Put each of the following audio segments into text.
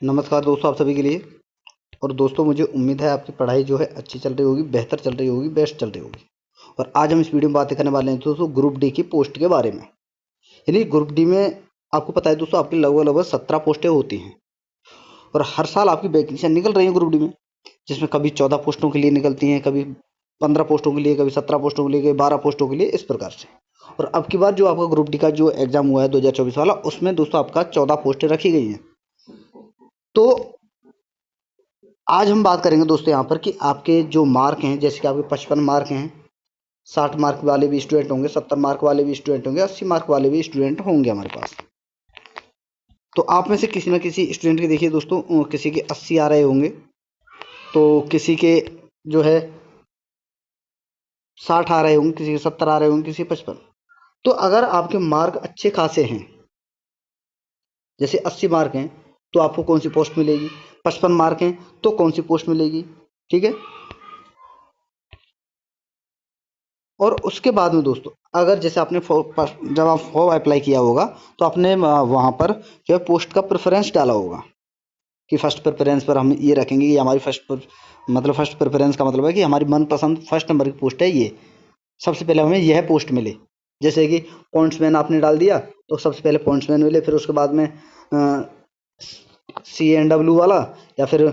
नमस्कार दोस्तों, आप सभी के लिए। और दोस्तों, मुझे उम्मीद है आपकी पढ़ाई जो है अच्छी चल रही होगी, बेहतर चल रही होगी, बेस्ट चल रही होगी। और आज हम इस वीडियो में बातें करने वाले हैं दोस्तों ग्रुप डी की पोस्ट के बारे में। यानी ग्रुप डी में आपको पता है दोस्तों, आपकी लगभग लगभग 17 पोस्टें होती हैं। और हर साल आपकी वैकेंसियाँ निकल रही हैं ग्रुप डी में, जिसमें कभी 14 पोस्टों के लिए निकलती हैं, कभी 15 पोस्टों के लिए, कभी 17 पोस्टों के लिए, कभी 12 पोस्टों के लिए, इस प्रकार से। और अब की बार जो आपका ग्रुप डी का जो एग्जाम हुआ है 2024 वाला, उसमें दोस्तों आपका 14 पोस्टें रखी गई हैं। तो आज हम बात करेंगे दोस्तों यहाँ पर कि आपके जो मार्क हैं, जैसे कि आपके 55 मार्क हैं, 60 मार्क वाले भी स्टूडेंट होंगे, 70 मार्क वाले भी स्टूडेंट होंगे, 80 मार्क वाले भी स्टूडेंट होंगे हमारे पास। तो आप में से किसी न किसी स्टूडेंट के देखिए दोस्तों, किसी के 80 आ रहे होंगे, तो किसी के जो है 60 आ रहे होंगे, किसी के 70 आ रहे होंगे, किसी के 55। तो अगर आपके मार्क अच्छे खासे हैं, जैसे 80 मार्क हैं, तो आपको कौन सी पोस्ट मिलेगी, 55 मार्क हैं तो कौन सी पोस्ट मिलेगी, ठीक है। और उसके बाद में दोस्तों, अगर जैसे आपने जब आप फॉर्म अप्लाई किया होगा, तो आपने वहाँ पर जो है पोस्ट का प्रेफरेंस डाला होगा कि फर्स्ट प्रेफरेंस पर हम ये रखेंगे कि हमारी मतलब फर्स्ट प्रेफरेंस का मतलब है कि हमारी मनपसंद फर्स्ट नंबर की पोस्ट है ये, सबसे पहले हमें यह पोस्ट मिले। जैसे कि पॉइंट्समैन आपने डाल दिया तो सबसे पहले पॉइंट्समैन मिले, फिर उसके बाद में CNW वाला, या फिर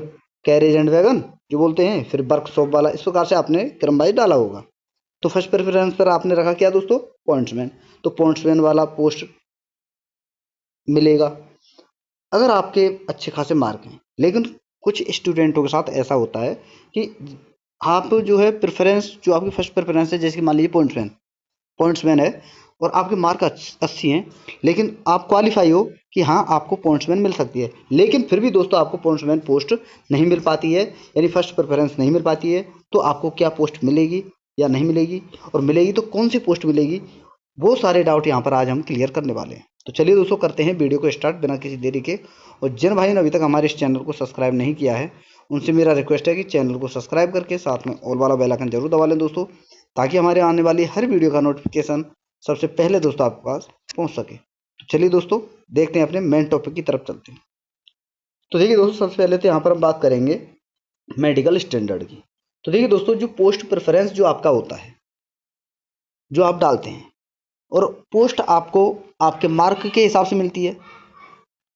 कैरेज एंड वैगन जो बोलते हैं, फिर वर्कशॉप वाला, इस प्रकार से आपने क्रम वाइज डाला होगा। तो फर्स्ट प्रेफरेंस पर आपने रखा क्या दोस्तों, पॉइंट्समैन, तो पॉइंट्समैन वाला पोस्ट मिलेगा अगर आपके अच्छे खासे मार्क हैं। लेकिन कुछ स्टूडेंटों के साथ ऐसा होता है कि आप जो है प्रेफरेंस, जो आपकी फर्स्ट प्रेफरेंस है, जैसे कि मान लीजिए पॉइंट्समैन है और आपके मार्क 80 हैं, लेकिन आप क्वालिफाई हो कि हाँ आपको पॉइंट्समैन मिल सकती है, लेकिन फिर भी दोस्तों आपको पॉइंट्समैन पोस्ट नहीं मिल पाती है, यानी फर्स्ट प्रेफरेंस नहीं मिल पाती है। तो आपको क्या पोस्ट मिलेगी या नहीं मिलेगी, और मिलेगी तो कौन सी पोस्ट मिलेगी, वो सारे डाउट यहाँ पर आज हम क्लियर करने वाले हैं। तो चलिए दोस्तों, करते हैं वीडियो को स्टार्ट बिना किसी देरी के। और जिन भाई ने अभी तक हमारे इस चैनल को सब्सक्राइब नहीं किया है, उनसे मेरा रिक्वेस्ट है कि चैनल को सब्सक्राइब करके साथ में ऑल वाला बेल आइकन जरूर दबा लें दोस्तों, ताकि हमारे आने वाली हर वीडियो का नोटिफिकेशन सबसे पहले दोस्तों आपके पास पहुंच सके। तो चलिए दोस्तों, देखते हैं, अपने मेन टॉपिक की तरफ चलते हैं। तो देखिए दोस्तों, सबसे पहले तो यहाँ पर हम बात करेंगे मेडिकल स्टैंडर्ड की। तो देखिए दोस्तों, जो पोस्ट प्रेफरेंस जो आपका होता है, जो आप डालते हैं, और पोस्ट आपको आपके मार्क के हिसाब से मिलती है।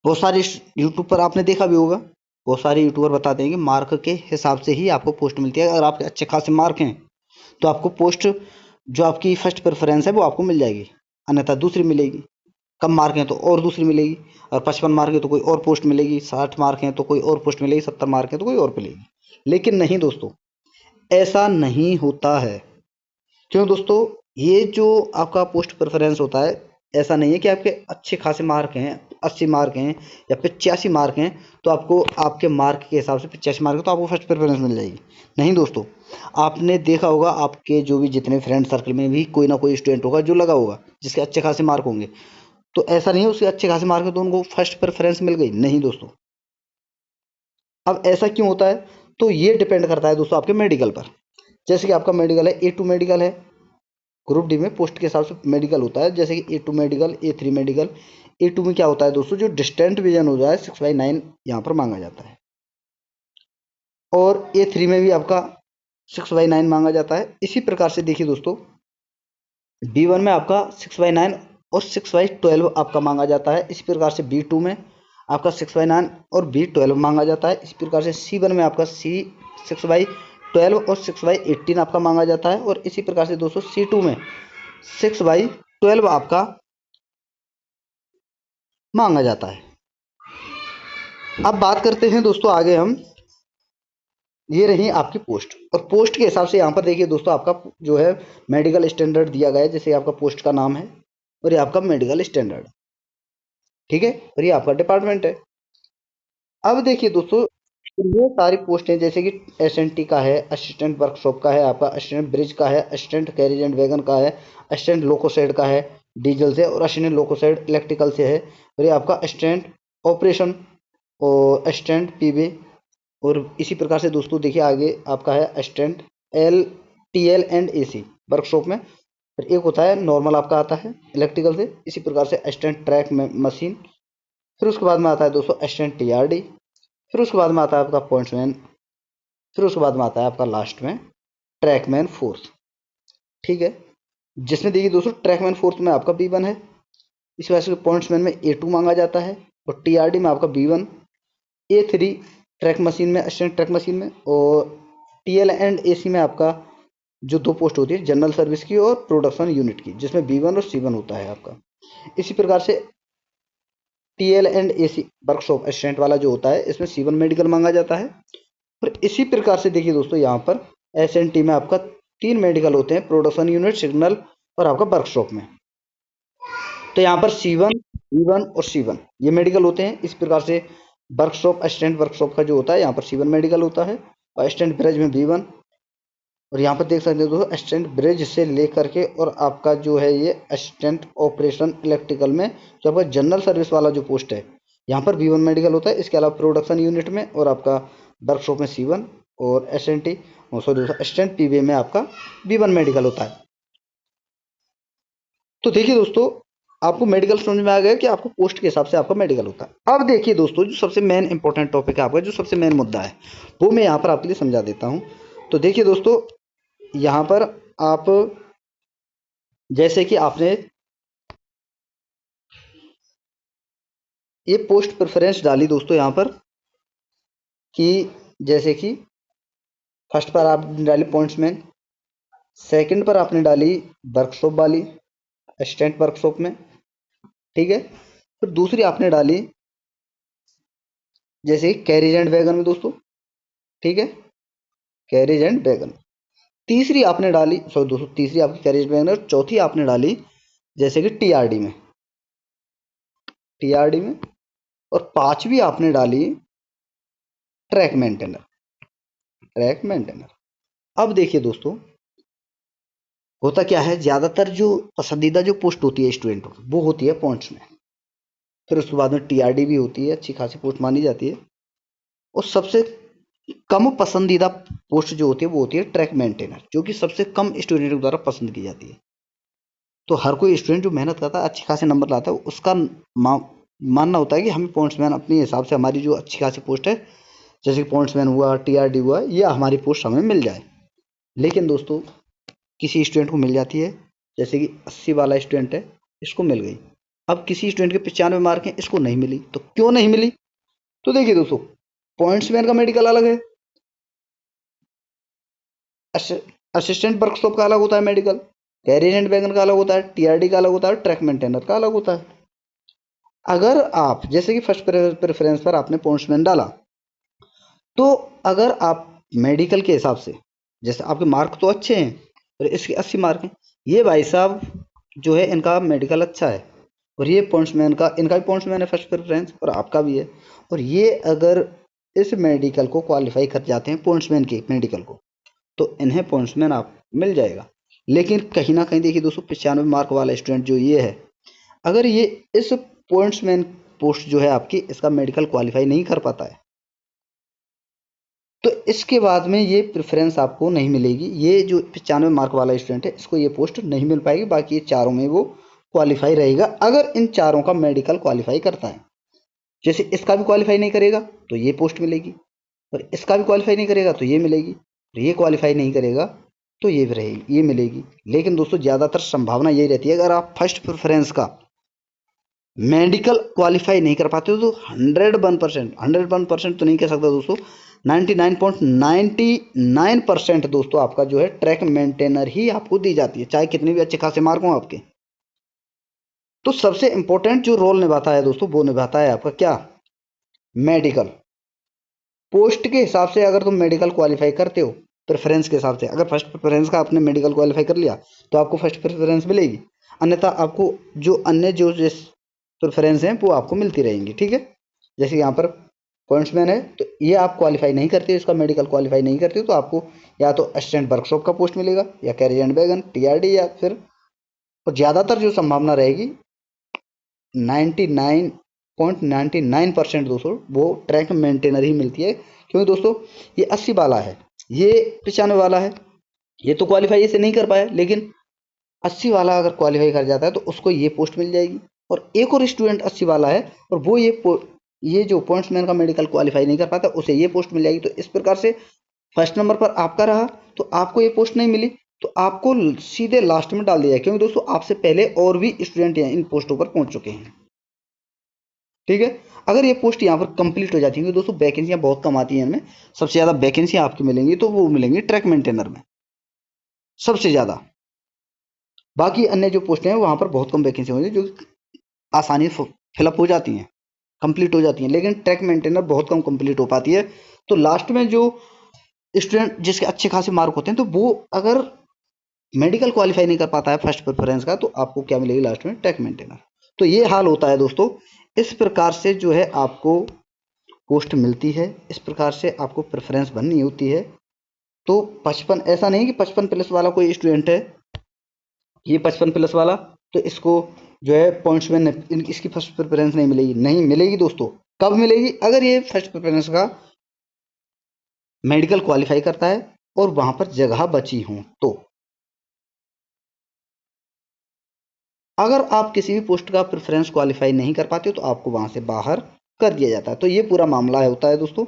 बहुत सारे यूट्यूब पर आपने देखा भी होगा, बहुत सारे यूट्यूबर बताते हैं कि मार्क के हिसाब से ही आपको पोस्ट मिलती है। अगर आपके अच्छे खासे मार्क हैं तो आपको पोस्ट जो आपकी फर्स्ट प्रेफरेंस है वो आपको मिल जाएगी, अन्यथा दूसरी मिलेगी। कम मार्क हैं तो और दूसरी मिलेगी, और 55 मार्क है तो कोई और पोस्ट मिलेगी, 60 मार्क हैं तो कोई और पोस्ट मिलेगी, 70 मार्क है तो कोई और मिलेगी। लेकिन नहीं दोस्तों, ऐसा नहीं होता है। क्यों दोस्तों, ये जो आपका पोस्ट प्रेफरेंस होता है, ऐसा नहीं है कि आपके अच्छे खासे मार्क हैं, 80 मार्क हैं या 85 मार्क हैं, तो आपको आपके मार्क के हिसाब से 85 मार्क है तो आपको फर्स्ट प्रेफरेंस मिल जाएगी। नहीं दोस्तों, आपने देखा होगा आपके जो भी जितने फ्रेंड सर्कल में भी कोई ना कोई स्टूडेंट होगा जो लगा होगा, जिसके अच्छे खासे मार्क होंगे। तो ऐसा नहीं है उसके अच्छे खासे मार्क है तो उनको फर्स्ट प्रेफरेंस मिल गई, नहीं दोस्तों। अब ऐसा क्यों होता है, तो ये डिपेंड करता है दोस्तों आपके मेडिकल पर। जैसे कि आपका मेडिकल है, A2 मेडिकल है, ग्रुप डी में पोस्ट के हिसाब से मेडिकल होता है, जैसे कि A2 medical, A3 medical. A2 में क्या होता है दोस्तों, जो डिस्टेंट विजन हो जाए 6/9 यहाँ पर मांगा जाता है, और A3 में भी आपका 6/9 मांगा जाता है। इसी प्रकार से देखिए दोस्तों, B1 में आपका 6/9 और 6/12 आपका मांगा जाता है। इसी प्रकार से B2 में आपका 6/9 और B12 मांगा जाता है। इसी प्रकार से C1 में आपका 6/12 और 6/18 आपका मांगा जाता है। और इसी प्रकार से दोस्तों C2 में 6/12 आपका मांगा जाता है। अब बात करते हैं दोस्तों आगे हम, ये रही आपकी पोस्ट, और पोस्ट के हिसाब से यहाँ पर देखिए दोस्तों, आपका जो है मेडिकल स्टैंडर्ड दिया गया है। जैसे आपका पोस्ट का नाम है और ये आपका मेडिकल स्टैंडर्ड, ठीक है, और ये आपका डिपार्टमेंट है। अब देखिए दोस्तों, ये सारी पोस्टें जैसे कि SNT का है, असिस्टेंट वर्कशॉप का है, आपका असिस्टेंट ब्रिज का है, असिस्टेंट कैरेज एंड वैगन का है, असिस्टेंट लोकोसाइड का है डीजल से, और असिस्टेंट लोकोसाइड इलेक्ट्रिकल से है, और ये आपका असिस्टेंट ऑपरेशन और असिस्टेंट पीबी। और इसी प्रकार से दोस्तों देखिए आगे आपका है assistant TL and AC workshop में। फिर एक होता है नॉर्मल, आपका आता है इलेक्ट्रिकल से। इसी प्रकार से असिस्टेंट ट्रैक में मशीन। फिर उसके बाद में आता है दोस्तों असिस्टेंट TRD, फिर उसके बाद में आता है आपका पॉइंट्समैन, फिर उसके बाद में आता है आपका लास्ट में ट्रैकमैन फोर्थ। ठीक है, जिसमें देखिए दोस्तों ट्रैकमैन फोर्थ में आपका B1 है, इस वजह से पॉइंट्समैन में A2 मांगा जाता है, और TRD में आपका B1, A3 ट्रैक मशीन में, असिस्टेंट ट्रैक मशीन में, और TL&AC में आपका जो 2 पोस्ट होती है जनरल सर्विस की और प्रोडक्शन यूनिट की, जिसमें B1 और C1 होता है आपका। इसी प्रकार से TL&AC वर्कशॉप असिस्टेंट वाला जो होता है, इसमें C1 मेडिकल मांगा जाता है। और इसी प्रकार से देखिए दोस्तों यहाँ पर SNT में आपका 3 मेडिकल होते हैं, प्रोडक्शन यूनिट, सिग्नल और आपका वर्कशॉप में। तो यहाँ पर C1, B1 और C1 ये मेडिकल होते हैं। इस प्रकार से वर्कशॉप, असिस्टेंट वर्कशॉप का जो होता है यहाँ पर C1 मेडिकल होता है, और असिस्टेंट ब्रिज में B1। और यहाँ पर देख सकते हो दोस्तों असिस्टेंट ब्रिज से लेकर के और आपका जो है ये असिस्टेंट ऑपरेशन इलेक्ट्रिकल में जो आपका जनरल सर्विस वाला जो पोस्ट है यहाँ पर B1 मेडिकल होता है। इसके अलावा प्रोडक्शन यूनिट में और आपका वर्कशॉप में C1, और SNT सॉरी दोस्तों असिस्टेंट PBA में आपका B1 मेडिकल होता है। तो देखिए दोस्तों आपको मेडिकल समझ में आ गया कि आपको पोस्ट के हिसाब से आपका मेडिकल होता है। अब देखिए दोस्तों जो सबसे मेन इंपॉर्टेंट टॉपिक है आपका, जो सबसे मेन मुद्दा है वो मैं यहाँ पर आपके लिए समझा देता हूँ। तो देखिए दोस्तों यहाँ पर आप जैसे कि आपने ये पोस्ट प्रेफरेंस डाली दोस्तों यहाँ पर, कि जैसे कि फर्स्ट पर आपने डाली पॉइंट्समैन, सेकंड पर आपने डाली वर्कशॉप वाली असिस्टेंट वर्कशॉप में, ठीक है। फिर दूसरी आपने डाली जैसे कैरेज एंड वैगन में दोस्तों, ठीक है, कैरेज एंड वैगन। तीसरी आपने डाली सॉरी दोस्तों तीसरी आपकी कैरेज वैगन, और चौथी आपने डाली जैसे कि TRD में, TRD में, और पांचवी आपने डाली ट्रैक मेंटेनर, ट्रैक मेंटेनर। अब देखिए दोस्तों होता क्या है, ज्यादातर जो पसंदीदा जो पोस्ट होती है स्टूडेंटों की वो होती है पॉइंट्स में, फिर उसके बाद में TRD भी होती है, अच्छी खासी पोस्ट मानी जाती है, और सबसे कम पसंदीदा पोस्ट जो होती है वो होती है ट्रैक मेंटेनर, जो कि सबसे कम स्टूडेंटों द्वारा पसंद की जाती है। तो हर कोई स्टूडेंट जो मेहनत करता है अच्छी खासे नंबर लाता है उसका मानना होता है कि हमें पॉइंट्समैन अपने हिसाब से हमारी जो अच्छी खासी पोस्ट है जैसे कि पॉइंट्समैन हुआ, TRD हुआ, या हमारी पोस्ट हमें मिल जाए। लेकिन दोस्तों किसी स्टूडेंट को मिल जाती है, जैसे कि 80 वाला स्टूडेंट है इसको मिल गई। अब किसी स्टूडेंट के 95 मार्क हैं, इसको नहीं मिली। तो क्यों नहीं मिली? तो देखिए दोस्तों पॉइंट्समैन का मेडिकल अलग है, असिस्टेंट वर्कशॉप का अलग होता है मेडिकल, कैरियर एंड वैगन का अलग होता है, TRD का अलग होता है, ट्रैक मेंटेनर का अलग होता है। अगर आप जैसे कि फर्स्ट प्रेफरेंस पर आपने पॉइंट्समैन डाला, तो अगर आप मेडिकल के हिसाब से जैसे आपके मार्क तो अच्छे हैं और इसके 80 मार्क हैं, ये भाई साहब जो है इनका मेडिकल अच्छा है, और ये पॉइंट्समैन का इनका भी पॉइंट्समैन है फर्स्ट प्रेफरेंस और आपका भी है, और ये अगर इस मेडिकल को क्वालिफाई कर जाते हैं पॉइंट्समैन के मेडिकल को, तो इन्हें पॉइंट्समैन आप मिल जाएगा। लेकिन कहीं ना कहीं देखिए दोस्तों 95 मार्क वाला स्टूडेंट जो ये है, अगर ये इस पॉइंट्समैन पोस्ट जो है आपकी इसका मेडिकल क्वालिफाई नहीं कर पाता है, तो इसके बाद में ये प्रेफरेंस आपको नहीं मिलेगी। ये जो 95 मार्क वाला स्टूडेंट है इसको ये पोस्ट नहीं मिल पाएगी, बाकी ये चारों में वो क्वालिफाई रहेगा अगर इन चारों का मेडिकल क्वालिफाई करता है। जैसे इसका भी क्वालिफाई नहीं करेगा तो ये पोस्ट मिलेगी, और इसका भी क्वालिफाई नहीं करेगा तो ये मिलेगी, और ये क्वालिफाई नहीं करेगा तो ये भी रहेगी, ये मिलेगी। लेकिन दोस्तों ज़्यादातर संभावना यही रहती है अगर आप फर्स्ट प्रेफरेंस का मेडिकल क्वालिफाई नहीं कर पाते हो तो 101% तो नहीं कह सकता दोस्तों, 99.99% दोस्तों आपका जो है ट्रैक मेंटेनर ही आपको दी जाती है, चाहे कितने भी अच्छे खासे मार्क हों आपके। तो सबसे इंपॉर्टेंट जो रोल निभाता है दोस्तों वो निभाता है आपका क्या, मेडिकल। पोस्ट के हिसाब से अगर तुम मेडिकल क्वालिफाई करते हो प्रेफरेंस के हिसाब से, अगर फर्स्ट प्रेफरेंस का आपने मेडिकल क्वालिफाई कर लिया तो आपको फर्स्ट प्रेफरेंस मिलेगी, अन्यथा आपको जो अन्य जो प्रेफरेंस हैं वो आपको मिलती रहेंगी, ठीक है। जैसे यहाँ पर पॉइंट्समैन है तो ये आप क्वालिफाई नहीं करते, इसका मेडिकल क्वालिफाई नहीं करते तो आपको या तो असिस्टेंट वर्कशॉप का पोस्ट मिलेगा, या कैरियर एंड वैगन, TRD, या फिर, और ज़्यादातर जो संभावना रहेगी 99.99% दोस्तों वो ट्रैक मेंटेनर ही मिलती है। क्योंकि दोस्तों ये 80 वाला है, ये 95 वाला है, ये तो क्वालिफाई इसे नहीं कर पाया, लेकिन 80 वाला अगर क्वालिफाई कर जाता है तो उसको ये पोस्ट मिल जाएगी। और एक और स्टूडेंट 80 वाला है और वो ये ये जो पॉइंट्समैन का मेडिकल क्वालिफाई नहीं कर पाता उसे ये पोस्ट मिल जाएगी। तो इस प्रकार से फर्स्ट नंबर पर आपका रहा तो आपको ये पोस्ट नहीं मिली तो आपको सीधे लास्ट में डाल दिया क्योंकि दोस्तों आपसे पहले और भी स्टूडेंट इन पोस्टों पर पहुंच चुके हैं। ठीक है, अगर ये पोस्ट यहाँ पर कंप्लीट हो जाती है दोस्तों, वैकेंसियां बहुत कम आती हैं इनमें, सबसे ज्यादा वैकेंसियां आपकी मिलेंगी तो वो मिलेंगी ट्रैक मेंटेनर में सबसे ज्यादा। बाकी अन्य जो पोस्टें हैं वहां पर बहुत कम वैकेंसी होंगी जो आसानी फिलअप हो जाती हैं, कंप्लीट हो जाती हैं, लेकिन ट्रैक मेंटेनर बहुत कम कंप्लीट हो पाती है। तो लास्ट में जो स्टूडेंट जिसके अच्छे खासे मार्क होते हैं तो वो अगर मेडिकल क्वालिफाई नहीं कर पाता है फर्स्ट प्रेफरेंस का तो आपको क्या मिलेगी लास्ट में, ट्रैक मेंटेनर। तो ये हाल होता है दोस्तों, इस प्रकार से जो है आपको पोस्ट मिलती है, इस प्रकार से आपको प्रेफरेंस बननी होती है। तो 55 ऐसा नहीं कि 55+ वाला कोई स्टूडेंट है, ये 55+ वाला तो इसको जो है पॉइंट्समैन इसकी फर्स्ट प्रेफरेंस नहीं मिलेगी, नहीं मिलेगी दोस्तों। कब मिलेगी, अगर ये फर्स्ट प्रेफरेंस का मेडिकल क्वालिफाई करता है और वहां पर जगह बची हो तो। अगर आप किसी भी पोस्ट का प्रेफरेंस क्वालिफाई नहीं कर पाते हो तो आपको वहां से बाहर कर दिया जाता है। तो ये पूरा मामला होता है दोस्तों।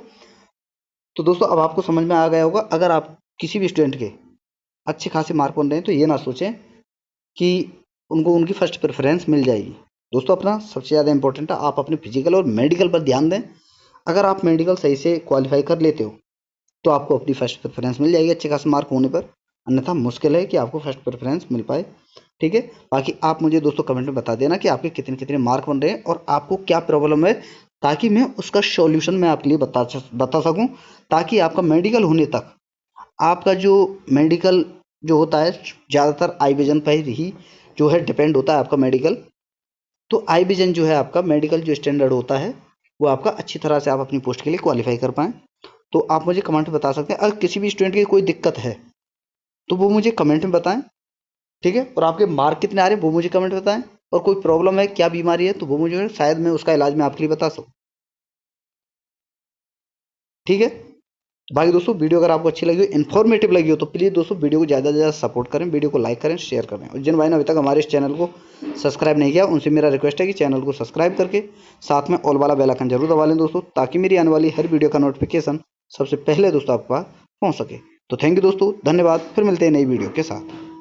तो दोस्तों अब आपको समझ में आ गया होगा, अगर आप किसी भी स्टूडेंट के अच्छे खासे मार्क बन रहे हैं तो ये ना सोचें कि उनको उनकी फर्स्ट प्रेफरेंस मिल जाएगी। दोस्तों अपना सबसे ज़्यादा इंपॉर्टेंट है आप अपने फिजिकल और मेडिकल पर ध्यान दें। अगर आप मेडिकल सही से क्वालिफाई कर लेते हो तो आपको अपनी फर्स्ट प्रेफरेंस मिल जाएगी अच्छे खासे मार्क होने पर, अन्यथा मुश्किल है कि आपको फर्स्ट प्रेफरेंस मिल पाए। ठीक है, बाकी आप मुझे दोस्तों कमेंट में बता देना कि आपके कितने कितने मार्क बन रहे हैं और आपको क्या प्रॉब्लम है, ताकि मैं उसका सॉल्यूशन मैं आपके लिए बता सकूं, ताकि आपका मेडिकल होने तक आपका जो मेडिकल जो होता है ज़्यादातर आई विजन पर ही जो है डिपेंड होता है आपका मेडिकल। तो आई विजन जो है आपका मेडिकल जो स्टैंडर्ड होता है वो आपका अच्छी तरह से आप अपनी पोस्ट के लिए क्वालिफाई कर पाएँ। तो आप मुझे कमेंट में बता सकते हैं, अगर किसी भी स्टूडेंट की कोई दिक्कत है तो वो मुझे कमेंट में बताएं। ठीक है, और आपके मार्क कितने आ रहे हैं वो मुझे कमेंट में बताएं, और कोई प्रॉब्लम है क्या बीमारी है तो वो मुझे शायद मैं उसका इलाज मैं आपके लिए बता सकूं। ठीक है, बाकी दोस्तों वीडियो अगर आपको अच्छी लगी हो, इन्फॉर्मेटिव लगी हो तो प्लीज़ दोस्तों वीडियो को ज़्यादा से ज़्यादा सपोर्ट करें, वीडियो को लाइक करें, शेयर करें। और जिन भाई ने अभी तक हमारे इस चैनल को सब्सक्राइब नहीं किया उनसे मेरा रिक्वेस्ट है कि चैनल को सब्सक्राइब करके साथ में ऑल वाला बेल आइकन जरूर दबा लें दोस्तों, ताकि मेरी आने वाली हर वीडियो का नोटिफिकेशन सबसे पहले दोस्तों आपके पास पहुँच सके। तो थैंक यू दोस्तों, धन्यवाद, फिर मिलते हैं नई वीडियो के साथ।